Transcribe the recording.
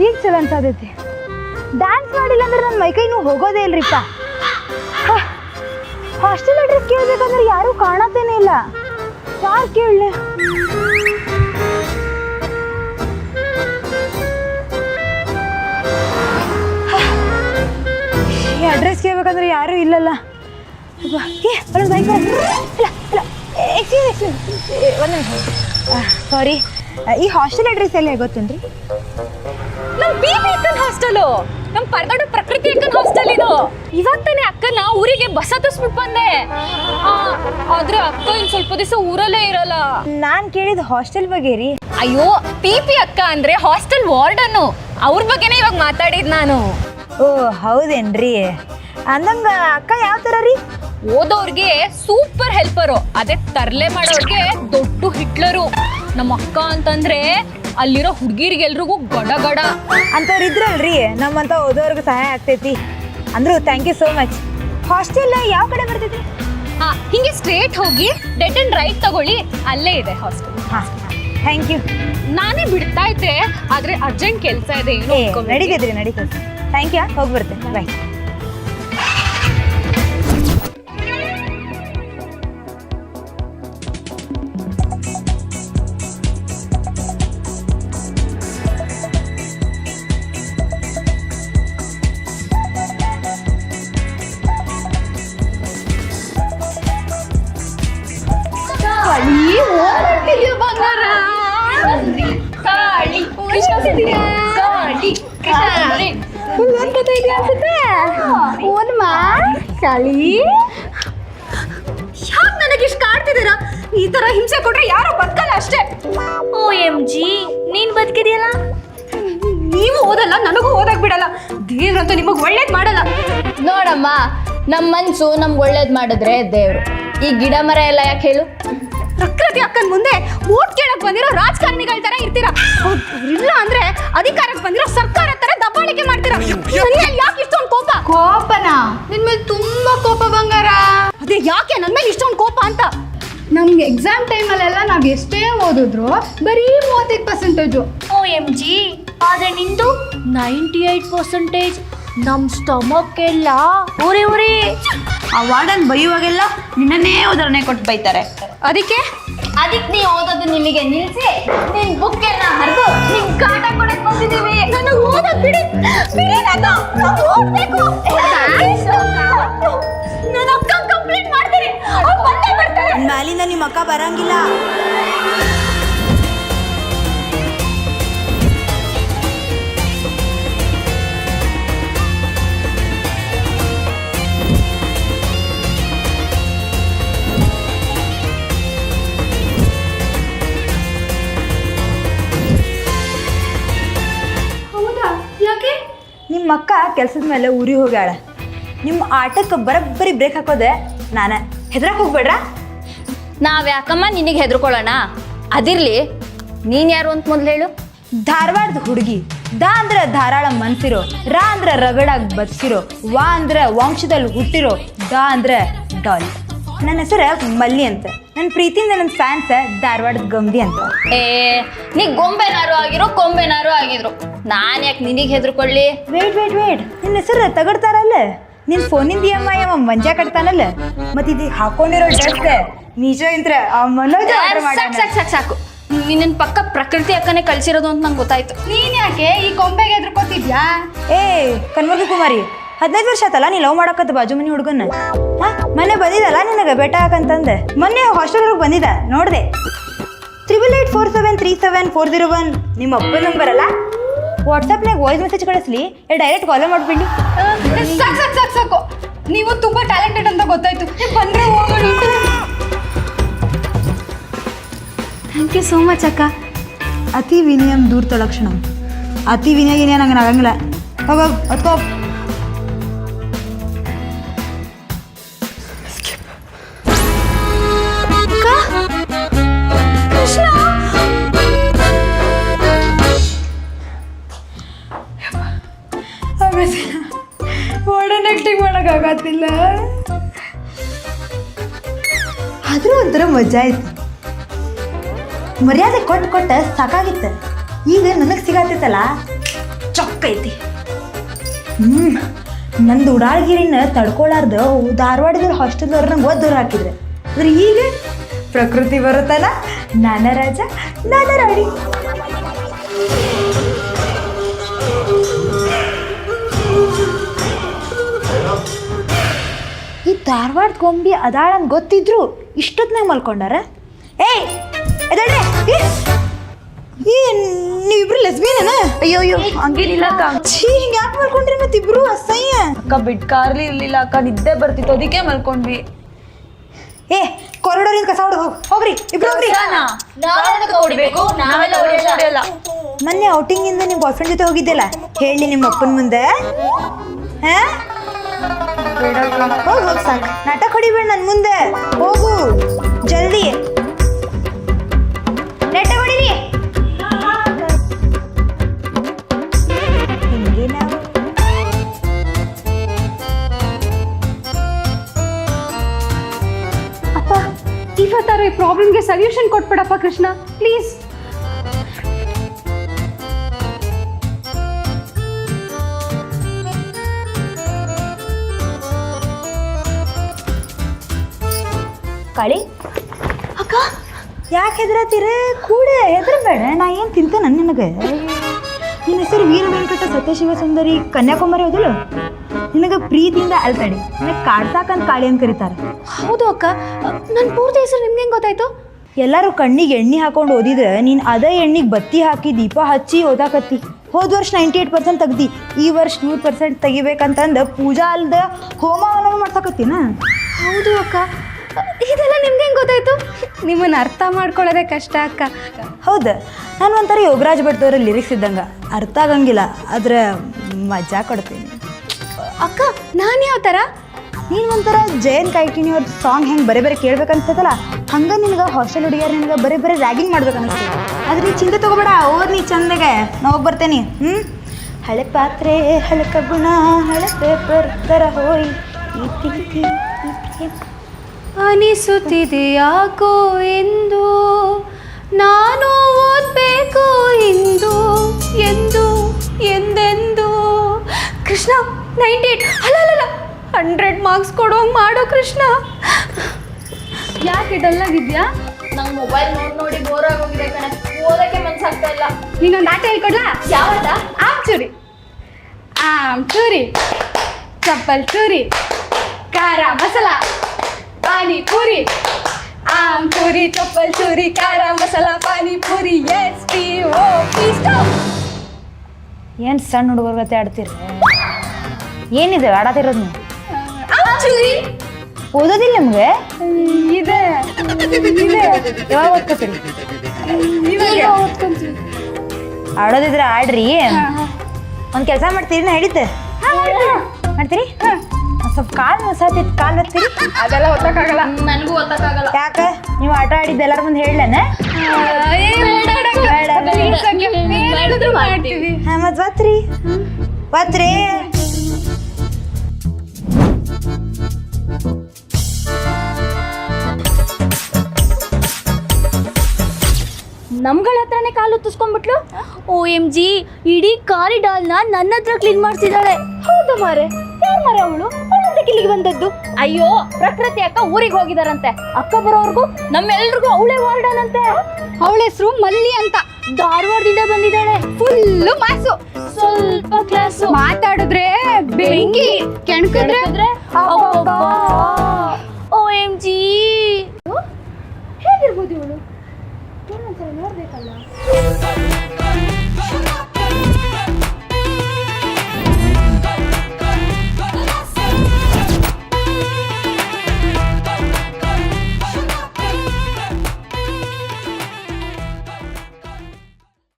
ಈಗ ಚಲೋ ಅನ್ಸತೈತಿ. ಡ್ಯಾನ್ಸ್ ಮಾಡಿಲ್ಲ ಅಂದ್ರೆ ನನ್ನ ಮೈಕೈನೂ ಹೋಗೋದೇ ಇಲ್ರಿಪ್ಪ. ಹಾಸ್ಟೆಲ್ ಅಡ್ರೆಸ್ ಕೇಳ್ಬೇಕಂದ್ರೆ ಯಾರೂ ಕಾಣತ್ತೇನೆ ಇಲ್ಲ. ಯಾರು ಕೇಳಲಿ? ಈ ಅಡ್ರೆಸ್ ಕೇಳ್ಬೇಕಂದ್ರೆ ಯಾರೂ ಇಲ್ಲಲ್ಲ. ಏ ಅಲ್ಲೊಂದು ಬೈಕ್ ಇಲ್ಲ ಇಲ್ಲ ಎಕ್ಸ್ಕ್ಯೂಸ್ ಒಂದು ನಿಮಿಷ ಸಾರಿ. ಈ ಹಾಸ್ಟೆಲ್ ಅಡ್ರೆಸ್ ಎಲ್ಲಿ ಗೊತ್ತೇನ್ರಿ? ನಮ್ಮ ಪಿಪಿ ಅಕ್ಕನ ಹಾಸ್ಟೆಲು, ನಮ್ಮ ಪರದಾಡು ಪ್ರಕೃತಿ ಅಕ್ಕನ ಹಾಸ್ಟೆಲ್ ಇದು. ಇವಾಗ ತಾನೇ ಅಕ್ಕನ ಊರಿಗೆ ಬಸ್ ಹತ್ತಿಸ್ಬಿಟ್ಟು ಬಂದೆ. ಆದ್ರೆ ಅಕ್ಕ ಇನ್ ಸ್ವಲ್ಪ ದಿವಸ ಊರಲ್ಲೇ ಇರಲ್ಲ. ನಾನು ಕೇಳಿದ ಹಾಸ್ಟೆಲ್ ಬಗ್ಗೆ ರೀ. ಅಯ್ಯೋ ಪಿಪಿ ಅಕ್ಕ ಅಂದ್ರೆ ಹಾಸ್ಟೆಲ್ ವಾರ್ಡನ್ನು, ಅವ್ರ ಬಗ್ಗೆನೇ ಇವಾಗ ಮಾತಾಡಿದ್ ನಾನು. ಓ ಹೌದೇನ್ರಿ? ಅಂದಂಗ ಅಕ್ಕ ಯಾವ ಥರ ರೀ? ಓದೋರ್ಗೆ ಸೂಪರ್ ಹೆಲ್ಪರು, ಅದೇ ತರ್ಲೆ ಮಾಡೋರ್ಗೆ ದೊಡ್ಡ ಹಿಟ್ಲರು. ನಮ್ಮ ಅಕ್ಕ ಅಂತಂದ್ರೆ ಅಲ್ಲಿರೋ ಹುಡುಗಿರಿಗೆಲ್ರಿಗೂ ಗಡ ಗಡ ಅಂಥವ್ರು ಇದ್ರಲ್ರಿ ನಮ್ಮಂತ ಓದೋರ್ಗೆ ಸಹಾಯ ಆಗ್ತೈತಿ. ಅಂದ್ರು thank you so much. Hostel ಯಾವ ಕಡೆ ಬರ್ತೈತಿ? ಹಿಂಗೆ ಸ್ಟ್ರೇಟ್ ಹೋಗಿ ಡೆಡ್ ಅಂಡ್ ರೈಟ್ ತಗೊಳ್ಳಿ, ಅಲ್ಲೇ ಇದೆ ಹಾಸ್ಟೆಲ್. ಹಾಂ ಥ್ಯಾಂಕ್ ಯು. ನಾನೇ ಬಿಡ್ತಾ ಇದ್ದೆ, ಆದ್ರೆ ಅರ್ಜೆಂಟ್ ಕೆಲಸ ಇದೆ. ನಡೀತೈತ್ರಿ ನಡೀತೈತಿ. Thank you. ಹೋಗಿ ಬರ್ತೇನೆ. ಬಾಯ್. ಯಾಕೆ ನನಗಿಷ್ಟು ಕಾಡ್ತಿದ್ದೀರಾ? ಈ ತರ ಹಿಂಸೆ ಕೊಟ್ರೆ ಯಾರು ಬದುಕಲ್ಲ ಅಷ್ಟೇ. OMG ನೀನ್ ಬದುಕಿದೆಯಲ್ಲ. ನೀವು ಓದಲ್ಲ, ನನಗೂ ಓದಕ್ ಬಿಡಲ್ಲ. ದೇವ್ರಂತೂ ನಿಮಗ್ ಒಳ್ಳೇದ್ ಮಾಡಲ್ಲ. ನೋಡಮ್ಮ, ನಮ್ಮ ಮನ್ಸು ನಮ್ಗೆ ಒಳ್ಳೇದ್ ಮಾಡಿದ್ರೆ ದೇವ್ರು. ಈ ಗಿಡ ಮರ ಎಲ್ಲ ಯಾಕೆ ಹೇಳು? ಪ್ರಕೃತಿ ಅಕ್ಕನ ಮುಂದೆ ಓಟ್ ಕೇಳಕ್ ಬಂದಿರೋ ರಾಜಕಾರಣಿಗಳ ತರ ಇರ್ತೀರಾ. ಇಲ್ಲ ಅಂದ್ರೆ ಅಧಿಕಾರಕ್ಕೆ ಬಂದಿರೋ ಸರ್ಕಾರ ತರ ದಬ್ಬಾಳಿಕೆ ಮಾಡ್ತೀರಾ. ಯಾಕೆ ಇಷ್ಟೊಂದು ಕೋಪ? ಕೋಪನಾ? ನಿನ್ ಮೇಲೆ ತುಂಬಾ ಕೋಪ ಬಂಗಾರ. ಅದೇ ಯಾಕೆ ನನ್ನ ಮೇಲೆ ಇಷ್ಟೊಂದು ಕೋಪ ಅಂತ? ನಮ್ಗೆ ಎಕ್ಸಾಮ್ ಟೈಮಲ್ಲೆಲ್ಲ ನಾವು ಎಷ್ಟೇ ಓದಿದ್ರು ಬರೀ 35%. OMG ಆದ್ರೆ ನಿಂದು 98%. ನಮ್ ಸ್ಟಮಕ್ ಎಲ್ಲ ಉರಿ ಉರಿ. ಆ ವಾರ್ಡನ್ ಬೈಯುವಾಗೆಲ್ಲ ನಿನ್ನನ್ನೇ ಉದಾಹರಣೆ ಕೊಟ್ಟು ಬೈತಾರೆ. ಅದಕ್ಕೆ ನೀ ಓದೋದು ನಿಮಗೆ ನಿಲ್ಸಿ ನಿನ್ ಬುಕ್ ಎಲ್ಲ ಹರಿದು ನಿನ್ ಕಾಟ ಕೊಡಕ್ ಬಂದಿದೀವಿ. ನನಗೆ ಓದೋದ್ ಬಿಡಿ. ನಾನು ಓದ್ಬೇಕು. ನನ್ನ ಅಕ್ಕ ಕಂಪ್ಲೇಂಟ್ ಮಾಡ್ತೀನಿ. ಅವ್ರು ಬಂದೇ ಬರ್ತಾರೆ. ಮ್ಯಾಲಿಂದ ನಿಮ್ಮ ಅಕ್ಕ ಬರಂಗಿಲ್ಲ. ನಿಮ್ಮ ಅಕ್ಕ ಕೆಲಸದ ಮೇಲೆ ಊರಿಗೆ ಹೋಗ್ಯಾಳ. ನಿಮ್ಮ ಆಟಕ್ಕೆ ಬರೋಬ್ಬರಿ ಬ್ರೇಕ್ ಹಾಕೋದೆ ನಾನು. ಹೆದ್ರಕ್ಕೆ ಹೋಗ್ಬೇಡ್ರ. ನಾವ್ ಯಾಕಮ್ಮ ನಿನಗೆ ಹೆದರ್ಕೊಳ್ಳೋಣ? ಅದಿರ್ಲಿ, ನೀನ್ ಯಾರು ಅಂತ ಮೊದ್ಲು ಹೇಳು. ಧಾರವಾಡದ ಹುಡುಗಿ. ದ ಅಂದ್ರೆ ಧಾರಾಳ ಮನ್ಸಿರೋ, ರ ಅಂದ್ರೆ ರಗಡಾಗಿ ಬದುಕಿರೋ, ವ ಅಂದ್ರೆ ವಂಶದಲ್ಲಿ ಹುಟ್ಟಿರೋ, ದ ಅಂದ್ರೆ ಡಾಲ್. ನನ್ನ ಹೆಸರು ಮಲ್ಲಿ ಅಂತ. ನನ್ನ ಪ್ರೀತಿಯಿಂದ ನನ್ನ ಫ್ಯಾನ್ಸ್ ಧಾರವಾಡದ ಗಂಬಿ ಅಂತ. ನೀ ಗೊಂಬೆನಾರು ಆಗಿರೋ ಕೊಂಬೆನಾರು ಆಗಿದ್ರು ನಾನ್ ಯಾಕೆ ನಿನಗೆ ಹೆದರ್ಕೊಳ್ಳಿ? ವೇಟ್ ನಿನ್ನ ಹೆಸರು ತಗಡ್ತಾರಲ್ಲ. ನಿನ್ನ ಫೋನಿಂದ ಅಮ್ಮ ಮಂಜ ಕಟ್ತಾನಲ್ಲ. ಮತ್ತೆ ಇದು ಹಾಕೊಂಡಿರೋ ಡ್ರೆಸ್ ನಿಜ ಇಂತ್ರ ಮನೋಜ್ ಸಾಕು. ನಿನ್ನ ಪಕ್ಕ ಪ್ರಕೃತಿ ಅಕ್ಕನೇ ಕಳ್ಸಿರೋದು ಅಂತ ನಂಗೆ ಗೊತ್ತಾಯ್ತು. ನೀನ್ ಯಾಕೆ ಈ ಕೊಂಬೆಗೆ ಎದ್ರಕೋತಿದ್ಯಾ? ಕನ್ವರ್ಗಿ ಕುಮಾರಿ, 15 ವರ್ಷ ಆತಲ್ಲ ನೀ ಲವ್ ಮಾಡಕತ್ತ ಬಾಜು ಮನೆ ಹುಡುಗನ್ನ. ಮೊನ್ನೆ ಬಂದಿದ್ದಲ್ಲ ನಿನಗೆ ಬೇಟ ಹಾಕಂತಂದೆ. ಮೊನ್ನೆ ಹಾಸ್ಟೆಲ್ವರೆಗೆ ಬಂದಿದ್ದ ನೋಡಿದೆ. 8847374001 ನಿಮ್ಮ ಅಪ್ಪ ನಂಬರ್ ಅಲ್ಲ. ವಾಟ್ಸಪ್ನಾಗ ವಾಯ್ಸ್ ಮೆಸೇಜ್ ಕಳಿಸ್ಲಿ, ಡೈರೆಕ್ಟ್ ಕಾಲ್ ಮಾಡಿಬಿಡಿ. ಸಾಕು. ನೀವು ತುಂಬಾ ಟ್ಯಾಲೆಂಟೆಡ್ ಅಂತ ಗೊತ್ತಾಯ್ತು. ಬಂದ್ರೆ ಹೋಗೋಣ. ಥ್ಯಾಂಕ್ ಯು ಸೋ ಮಚ್ ಅಕ್ಕ. ಅತಿ ವಿನಯಂ ದೂರ್ತ ಲಕ್ಷಣ. ಅತಿ ವಿನಯ ನಂಗೆ ಆಗಂಗಿಲ್ಲ. ಹೋಗೋ ಅತ್ಕೋ. Modern acting ಮಾಡೋಕ್ಕಾಗತ್ತಿಲ್ಲ. ಆದರೂ ಒಂಥರ ಮಜಾ ಆಯ್ತು. ಮರ್ಯಾದೆ ಕೊಟ್ಟು ಸಾಕಾಗಿತ್ತು. ಈಗ ನನಗೆ ಸಿಗತ್ತೈತಲ್ಲ ಸಕ್ಕೈತಿ. ನಂದು ಉಡಾಳ್ಗಿರಿನ ತಡ್ಕೊಳಾರ್ದು ಧಾರವಾಡದ ಹಾಸ್ಟೆಲ್ದವ್ರು ನಂಗೆ ಒದ್ದೂರು ಹಾಕಿದ್ರೆ, ಆದ್ರೆ ಈಗ ಪ್ರಕೃತಿ ಬರುತ್ತಲ್ಲ, ನಾನ ರಾಜ ನಾನ ರಾಣಿ. ಈ ಧಾರವಾಡ ಗೊಂಬಿ ಅದಾಳಂತ ಗೊತ್ತಿದ್ರು ಇಷ್ಟೊತ್ನಾಗ ಮಲ್ಕೊಂಡಾರ. ಏಯ್ ಅದಳ್ಳೆ, ನೀವಿಬ್ರು ಲೆಸ್ಬಿಯನ? ಅಯ್ಯೋ ಅಯ್ಯೋ ಹಂಗೇನಿಲ್ಲ ಅಕ್ಕ. ಛೀ, ಹಿಂಗೆ ಯಾಕೆ ಮಲ್ಕೊಂಡ್ರಿ ಮತ್ತಿಬ್ರು? ಅಸಹ್ಯ. ಅಕ್ಕ ಬಿಟ್ಕಾರ್ಲಿ ಇರ್ಲಿಲ್ಲ ಅಕ್ಕ, ನಿದ್ದೆ ಬರ್ತಿತ್ತು ಅದಕ್ಕೆ ಮಲ್ಕೊಂಡ್ವಿ. ಏ ಕಾರಿಡೋರಿಂದ ಕಸ ಹೊಡೆದು ಹೋಗ್ರಿ, ಇಬ್ರು ಹೋಗ್ರಿ. ಕೊಡ್ಬೇಕು, ನಾವೆಲ್ಲ ಹೊಡೆಯಲ್ಲ. ಮೊನ್ನೆ ಔಟಿಂಗ್ ಇಂದ ನಿಮ್ಮ ಬಾಯ್ ಫ್ರೆಂಡ್ ಜೊತೆ ಹೋಗಿದ್ದೆಲ್ಲ, ಹೇಳಿ ನಿಮ್ಮ ಅಪ್ಪನ ಮುಂದೆ. ಹಾ ಹೋಗಿ ಹೋಗಿ ಸಾಕು, ನಾಟಕ ಹೊಡಿಬೇಡ ನನ್ನ ಮುಂದೆ. ಹೋಗು ಜಲ್ದಿ, ನೆಟ್ಟ ಹೊಡಿರಿ. ಹಿಂಗೆ ನಾವು ಅಪ್ಪ ಇವತ್ತಾರು ಈ ಪ್ರಾಬ್ಲಮ್ಗೆ ಸೊಲ್ಯೂಷನ್ ಕೊಟ್ಬಿಡಪ್ಪ ಕೃಷ್ಣ, ಪ್ಲೀಸ್. ಕಾಳಿ ಅಕ್ಕ, ಯಾಕೆ ಹೆದರತ್ತೀರ? ಕೂಡ ಹೆದರಬೇಡ, ನಾ ಏನು ತಿಂತೇನೆ ನಿನಗೆ. ನಿನ್ನ ಹೆಸರು ವೀರ ವೆಂಕಟ ಸತ್ಯಶಿವ ಸುಂದರಿ ಕನ್ಯಾಕುಮಾರಿ ಹೌದಿಲ್ಲ? ನಿನಗೆ ಪ್ರೀತಿಯಿಂದ ಅಲ್ತಡಿ, ನಿನಗೆ ಕಾಡ್ಸಾಕಂತ ಕಾಳಿ ಅಂತ ಕರೀತಾರೆ. ಹೌದು ಅಕ್ಕ, ನನ್ನ ಪೂರ್ತಿ ಹೆಸರು ನಿಮ್ಗೆ ಹೆಂಗೆ ಗೊತ್ತಾಯ್ತು? ಎಲ್ಲರೂ ಕಣ್ಣಿಗೆ ಎಣ್ಣೆ ಹಾಕೊಂಡು ಓದಿದ್ರೆ ನೀನು ಅದೇ ಎಣ್ಣೆಗೆ ಬತ್ತಿ ಹಾಕಿ ದೀಪ ಹಚ್ಚಿ ಓದಾಕತ್ತಿ. ಹೋದ ವರ್ಷ 98% ತೆಗ್ದಿ, ಈ ವರ್ಷ 100% ತೆಗಿಬೇಕಂತಂದು ಪೂಜಾ ಅಲ್ದ ಹೋಮವನ್ನ ಮಾಡ್ಸಕತ್ತೀನ. ಹೌದು ಅಕ್ಕ, ಇದೆಲ್ಲ ನಿಮ್ಗೆ ಹೆಂಗೆ ಗೊತ್ತಾಯ್ತು? ನಿಮ್ಮನ್ನು ಅರ್ಥ ಮಾಡ್ಕೊಳ್ಳೋದೇ ಕಷ್ಟ ಅಕ್ಕ. ಹೌದು, ನಾನು ಒಂಥರ ಯೋಗರಾಜ್ ಭಟ್ದವ್ರ ಲಿರಿಕ್ಸ್ ಇದ್ದಂಗೆ, ಅರ್ಥ ಆಗಂಗಿಲ್ಲ ಆದ್ರೆ ಮಜಾ ಕೊಡ್ತೀನಿ. ಅಕ್ಕ ನಾನು ಯಾವ ಥರ? ನೀನು ಒಂಥರ ಜಯನ್ ಕಾಯ್ಕಿನಿ ಅವ್ರ ಸಾಂಗ್ ಹೆಂಗೆ ಬರೀ ಬರೀ ಕೇಳ್ಬೇಕನ್ಸ್ತದಲ್ಲ, ಹಂಗೆ ನಿನಗೆ ಹಾಸ್ಟೆಲ್ ಹುಡುಗಿಯರು ನಿನಗೆ ಬರೀ ಬರೀ ರ್ಯಾಗಿಂಗ್ ಮಾಡ್ಬೇಕನ್ನಿಸ್ತದೆ. ಆದ್ರೆ ನೀ ಚಿಂತೆ ತೊಗೋಬೇಡ, ಓದ್ ನೀ ಚಂದಗೆ, ನಾ ಹೋಗಿ ಬರ್ತೇನೆ. ಹಳೆ ಪಾತ್ರೆ ಹಳೆ ಕಬ್ಬುಣ ಹಳೆ ಪೇಪರ್ ಥರ ಹೋಯ್ ಅನಿಸುತ್ತಿದೆ ಯಾಕೋ ಎಂದು ನಾನು ಓದಬೇಕು ಇಂದು ಎಂದು ಎಂದೆಂದು. ಕೃಷ್ಣ 98 ಅಲ್ಲ 100 ಮಾರ್ಕ್ಸ್ ಕೊಡೋಂಗೆ ಮಾಡೋ ಕೃಷ್ಣ. ಯಾಕೆ ಡಲ್ಲಾಗಿದ್ಯಾ? ನಂಗೆ ಮೊಬೈಲ್ ನೋಡಿ ಬೋರ್ ಆಗೋಗಿದೆ ಕಣೆ, ಓದಕ್ಕೆ ಮನ್ಸಾಗ್ತಾ ಇಲ್ಲ. ನೀನೊಂದು ಆಟ ಹೇಳ್ಕೊಡ್ಲಾ? ಯಾವತ್ತ? ಆಮ್ ಚೂರಿ ಚಪ್ಪಲ್ ಚೂರಿ ಖಾರ ಮಸಾಲ ಪಾನಿಪುರಿ. ಆಮ್ ಚೂರಿ ಚಪ್ಪಲ್ ಚೂರಿ ಖಾರ ಮಸಾಲ panipuri. S T O P stop. ಏನು ಸಣ್ಣ ಹುಡುಗರ ಗತೆ ಆಡ್ತೀರಿ? ಏನಿದೆ ಆಡತಿರೋದು ನೀವು? ಆಮ್ ಚೂರಿ ಓದೋದಿಲ್ಲ ನಿಮ್ಗೆ? ಇದೆ ಯಾವಾಗ ಓದ್ಕೋತೀರಿ? ಇವಾಗ ಓದ್ಕೊಂತೀವಿ. ಆಡೋದಿದ್ರೆ ಆಡ್ರಿ. ಒಂದು ಕೆಲಸ ಮಾಡ್ತೀರಿ, ನಾ ಹೇಳಿದ್ದೆ ಮಾಡ್ತೀರಿ? ಸ್ವಲ್ಪ ಕಾಲು ಮಸಾತಿತ್ತು, ಕಾಲು ಬರ್ತೀರಿ? ಅದೆಲ್ಲ ಓದಕ್ಕಾಗಲ್ಲ. ನನಗೂ ಓದಕ್ಕಾಗಲ್ಲ. ಯಾಕೆ ನೀವು ಆಟ ಆಡಿದ್ದು ಎಲ್ಲರ ಮುಂದೆ ಹೇಳೇನ? ಮಾಡ್ತೀವಿ. ಹಾಂ ಮತ್ತೆ ಬತ್ರಿ ಬತ್ರಿ. ನಮ್ಗಳ ಹತ್ರನೇ ಕಾಲು ಹೊತ್ತಿಸ್ಕೊಂಡ್ಬಿಟ್ಲು. OMG, ಇಡೀ ಕಾರಿಡಾಲ್ನ ನನ್ನ ಹತ್ರ ಕ್ಲೀನ್ ಮಾಡ್ತಿದ್ದಾಳೆ. ಹೌದು ಮಾರೆ, ಯಾರು ಮಾರೆ ಅವಳು? ಅವಳಂತಕ್ಕೆ ಇಲ್ಲಿಗೆ ಬಂದದ್ದು? ಅಯ್ಯೋ, ಪ್ರಕೃತಿ ಅಕ್ಕ ಊರಿಗೆ ಹೋಗಿದಾರಂತೆ. ಅಕ್ಕ ಬರೋವರೆಗೂ ನಮ್ಮೆಲ್ರಿಗೂ ಅವಳೇ ವಾರ್ಡನ್ ಅಂತೆ. ಅವಳ ಹೆಸರು ಮಲ್ಲಿ ಅಂತ, ಧಾರವಾಡದಿಂದ ಬಂದಿದ್ದಾಳೆ. ಫುಲ್ಲು ಮಾಸು, ಸ್ವಲ್ಪ ಕ್ಲಾಸು, ಮಾತಾಡಿದ್ರೆ ಬೆಂಕಿ, ಕೆಣಕಿದ್ರೆ OMG. ಹೇಗಿರ್ಬೋದು ಇವಳು? ನೋಡ್ಬೇಕಲ್ಲ.